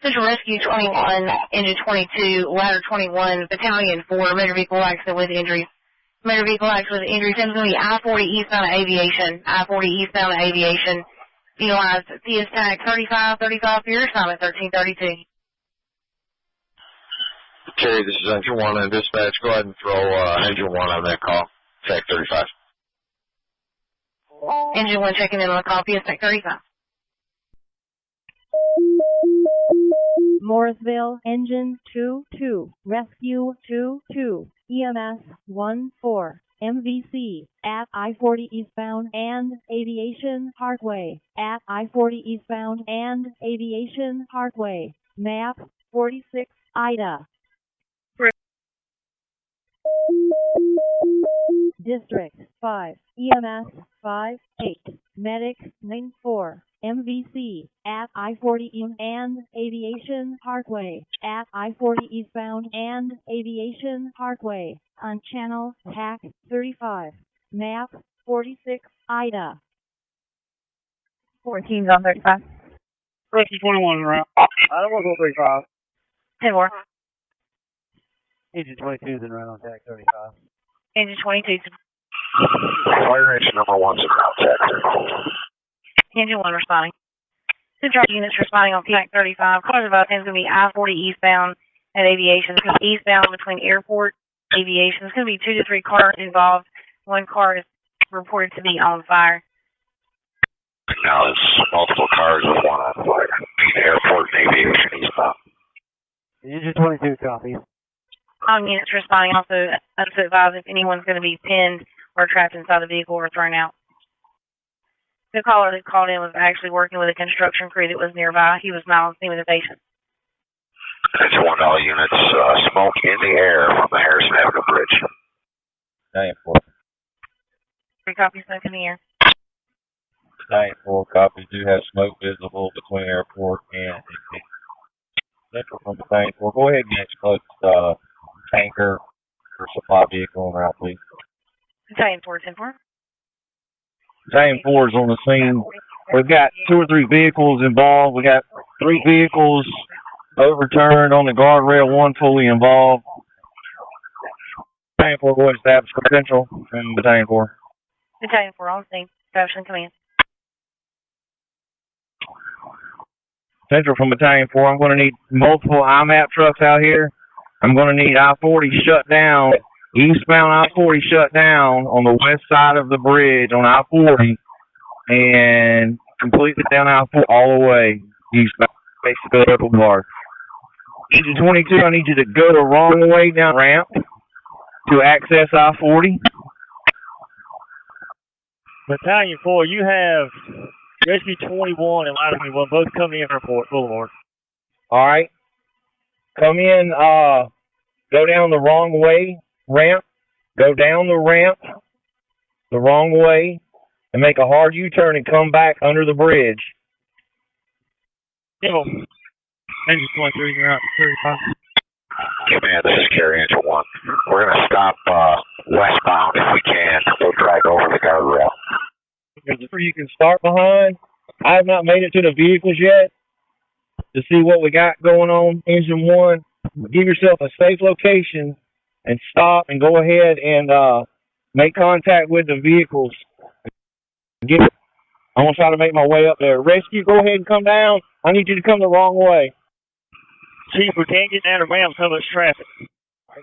Central Rescue 21, Engine 22, Ladder 21, Battalion 4, motor vehicle accident with injuries. Motor vehicle accident with injuries. It's going to be I-40 eastbound to Aviation. I-40 eastbound to Aviation. Utilize CS tag 3535 for your assignment 1332. Cary, this is Engine 1 and dispatch. Go ahead and throw Engine 1 on that call. Tag 35. Engine 1 checking in on the call. PS tag 35. Morrisville, Engine 22, Rescue 22, EMS 14, MVC, at I-40 eastbound and Aviation Parkway, at I-40 eastbound and Aviation Parkway, map 46, Ida. District 5, EMS 58, Medic 94, MVC, at I-40 and Aviation Parkway, at I-40 eastbound and Aviation Parkway, on channel TAC 35, map 46, Ida. 14's on 35. Rescue 21 around. I don't want to go 35. 10 more. Engine 22's in right on tag 35. Engine 22. Fire engine number 1's around tag 35. Engine 1 responding. Central units responding on tag 35. Cars about 10 is going to be I-40 eastbound at Aviation. It's going to be eastbound between Airport and Aviation. It's going to be 2 to 3 cars involved. One car is reported to be on fire. Now it's multiple cars with one on fire. Airport and Aviation eastbound. Engine 22 copies. All units responding also to advise if anyone's going to be pinned or trapped inside the vehicle or thrown out. The caller that called in was actually working with a construction crew that was nearby. He was not on scene with the patient. It's $1 units. Smoke in the air from the Harrison Avenue Bridge. 94. 3 copies, smoke in the air. 94 copies. Do have smoke visible between airport and Central from the 94. Go ahead and get close tanker or supply vehicle en route, please. Battalion 4, 10-4. Battalion 4 is on the scene. We've got 2 or 3 vehicles involved. We got 3 vehicles overturned on the guardrail, 1 fully involved. Battalion 4, go ahead and establish Central from Battalion 4. Battalion 4 on scene. Establishing command. Central from Battalion 4, I'm going to need multiple IMAP trucks out here. I'm going to need I-40 shut down, eastbound I-40 shut down on the west side of the bridge on I-40, and completely down I-40 all the way eastbound, basically up a bar. Engine 22, I need you to go the wrong way down the ramp to access I-40. Battalion 4, you have Rescue 21 and Ladder 21 both coming in Airport Boulevard. All right. Come in, go down the wrong way, ramp, go down the ramp the wrong way, and make a hard U-turn and come back under the bridge. Engine 23, you're out 35. Command, this is Cary Engine 1. We're going to stop westbound if we can. We'll drag over the guardrail. You can start behind. I have not made it to the vehicles yet to see what we got going on. Engine 1, give yourself a safe location and stop and go ahead and make contact with the vehicles. I'm going to try to make my way up there. Rescue, go ahead and come down. I need you to come the wrong way. Chief, we can't get down the ramp, so much traffic.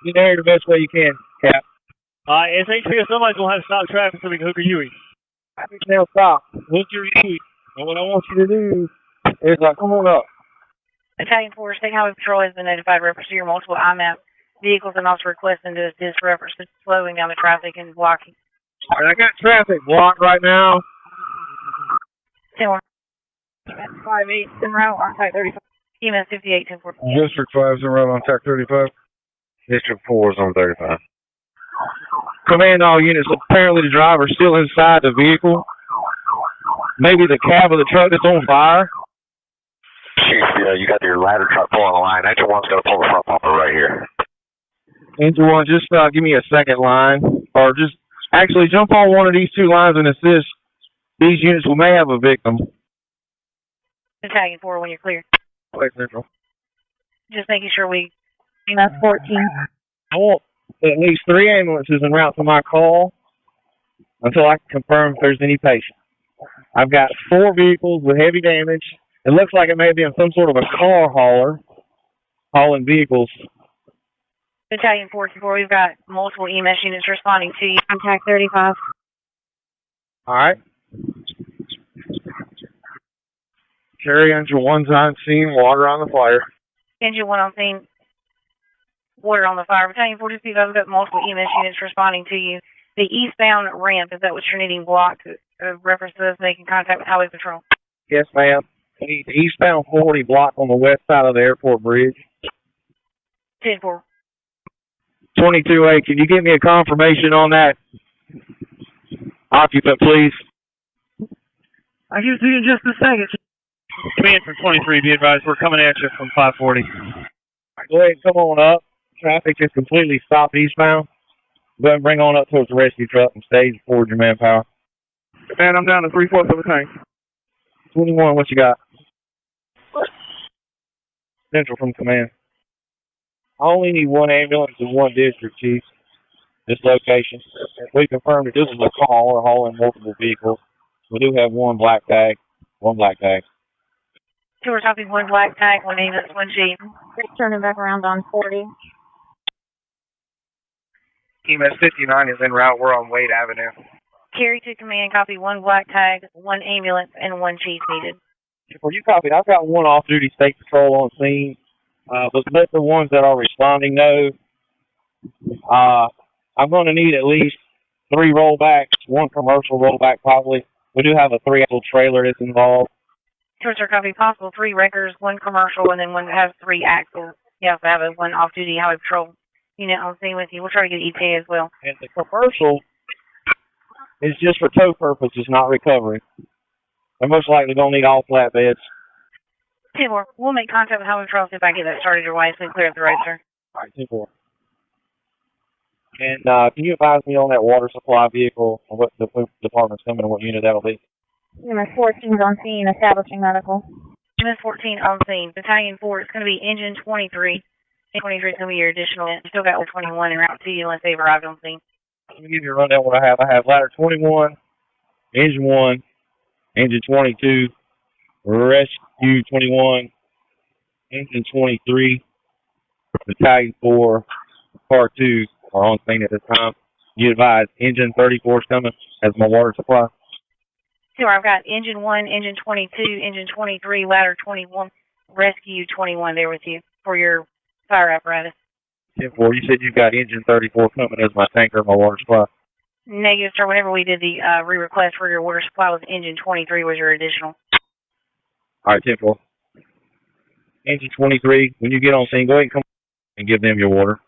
Get down here the best way you can, Cap. Alright, SHP, somebody's going to have to stop traffic so we can hook a Huey. Now stop. Hook your Huey. And what I want you to do is come on up. Battalion 4, State Highway Patrol has been notified reference to your multiple IMAP vehicles and also requesting to assist reference to slowing down the traffic and blocking. All right, I got traffic blocked right now. 10-1. 5-8, en route on Type 35. EMS 58, 10-4. District 5 is en route on TAC 35. District 4 is on 35. Command all units. Apparently the driver's still inside the vehicle. Maybe the cab of the truck is on fire. Chief, you got your ladder truck pulling the line. Engine 1's going to pull the front bumper right here. Engine 1, just give me a second line. Or just actually jump on one of these 2 lines and assist these units who may have a victim. Battalion 4, when you're clear. Wait, Central. Just making sure we... EMS 14. I want at least 3 ambulances en route to my call until I can confirm if there's any patients. I've got 4 vehicles with heavy damage. It looks like it may have been some sort of a car hauler hauling vehicles. Battalion 44, we've got multiple EMS units responding to you. Contact 35. All right. Cary Engine 1's on scene, water on the fire. Engine 1 on scene, water on the fire. Battalion 42, I've got multiple EMS units responding to you. The eastbound ramp, is that what you're needing blocked? Reference to this, making contact with Highway Patrol. Yes, ma'am. I need the eastbound 40 block on the west side of the airport bridge. 10-4. 22A, can you give me a confirmation on that occupant, please? I'll give it to you in just a second. Command from 23, be advised, we're coming at you from 540. Go ahead and come on up. Traffic is completely stopped eastbound. Go ahead and bring on up towards the rescue truck and stage forward your manpower. Man, I'm down to 3/4 of a tank. 21, what you got? Central from command. I only need 1 ambulance in 1 district, Chief. This location. We confirmed that this is a call or hauling multiple vehicles. We do have 1 black tag. 1 black tag. 2 are talking 1 black tag, 1 ambulance, 1 Chief. Turning back around on 40. EMS 59 is en route. We're on Wade Avenue. Cary to command, copy 1 black tag, 1 ambulance, and 1 Chief needed. For you copied, I've got 1 off-duty state patrol on scene. But let the ones that are responding know. I'm going to need at least 3 rollbacks, 1 commercial rollback probably. We do have a 3-axle trailer that's involved. Sure, sir, copy. Possible 3 wreckers, 1 commercial, and then 1 that has 3 axles. You also have a 1 off-duty Highway Patrol unit on scene with you. We'll try to get ETA as well. And the commercial is just for tow purposes, not recovery. They're most likely going to need all flatbeds. 10-4. We'll make contact with Highway Patrol if I get that started your way so we can clear up the road, sir. All right, 10-4. And can you advise me on that water supply vehicle and what the department's coming and what unit that'll be? EMS 14 is on scene, establishing medical. EMS 14 on scene. Battalion 4, it's going to be Engine 23. Engine 23 is going to be your additional. You still got 21 en route to you unless they've arrived on scene. Let me give you a rundown what I have. I have ladder 21, engine 1, engine 22, rescue 21, engine 23, battalion 4, car 2 are on scene at this time. You advise engine 34 is coming as my water supply. Sure, I've got engine 1, engine 22, engine 23, ladder 21, rescue 21 there with you for your fire apparatus. 10-4, you said you've got engine 34 coming as my tanker and my water supply. Negative, sir. Whenever we did the re-request for your water supply with engine 23 was your additional. All right, 10-4. Engine 23, when you get on scene, go ahead and come and give them your water.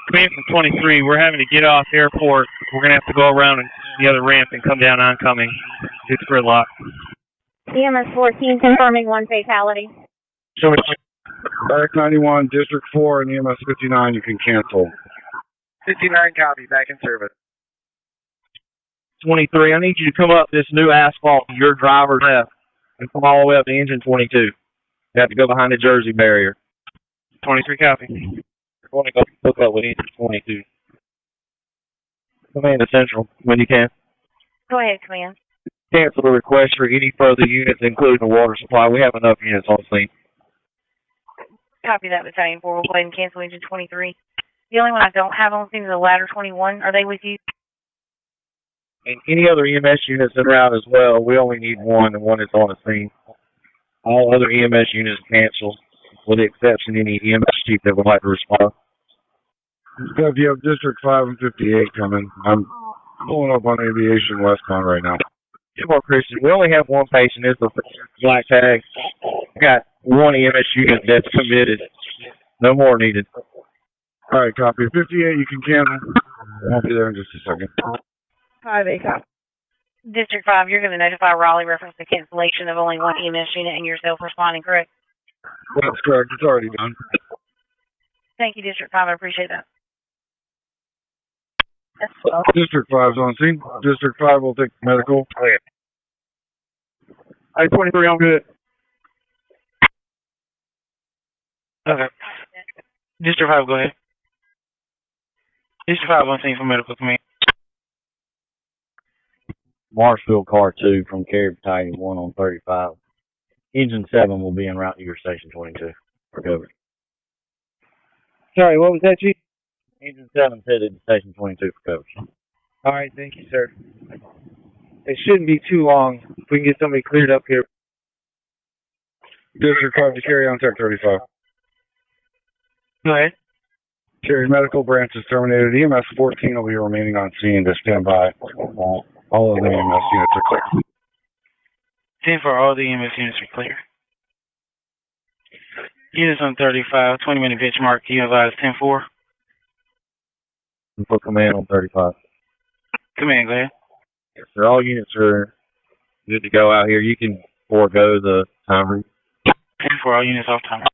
Command from 23, we're having to get off airport. We're going to have to go around the other ramp and come down oncoming. It's gridlock. EMS 14 confirming 1 fatality. Show me. Barrack 91, District 4, and EMS 59, you can cancel. 59 copy, back in service. 23, I need you to come up this new asphalt to your driver's left and come all the way up to engine 22. You have to go behind the Jersey barrier. 23 copy. You're going to go hook up with engine 22. Command to Central when you can. Go ahead, Command. Cancel the request for any further units, including the water supply. We have enough units on scene. Copy that, Battalion 4. We'll go ahead and cancel engine 23. The only one I don't have on scene is the ladder 21. Are they with you? And any other EMS units en route as well. We only need 1, and 1 is on the scene. All other EMS units canceled, with the exception of any EMS chief that would like to respond. If you have District 5 and 58 coming, I'm pulling up on Aviation westbound right now. Come on, Christian. We only have 1 patient. It's the black tag. I got 1 EMS unit that's committed. No more needed. All right, copy. 58, you can cancel. I'll be there in just a second. 5-8 copy. District 5, you're going to notify Raleigh reference to cancellation of only 1 EMS unit and yourself responding, correct? That's correct. It's already done. Thank you, District 5. I appreciate that. District 5's on scene. District 5 will take medical. I 23, I'm good. Okay. District 5, go ahead. District 5 on scene for medical command. Morrisville Car 2 from Cary Battalion 1 on 35. Engine 7 will be en route to your Station 22 for coverage. Sorry, what was that, Chief? Engine 7 headed to Station 22 for coverage. All right, thank you, sir. It shouldn't be too long. If we can get somebody cleared up here. District 5 to Cary on Tech 35. Go ahead. Cary medical branch is terminated. EMS 14 will be remaining on scene to stand by. All of the EMS units are clear. 10 for all the EMS units are clear. Units on 35, 20-minute benchmark. Can you advise 10-4? For command on 35. Command, go ahead. Yes, sir. All units are good to go out here. You can forego the timer. 10 for all units off timer.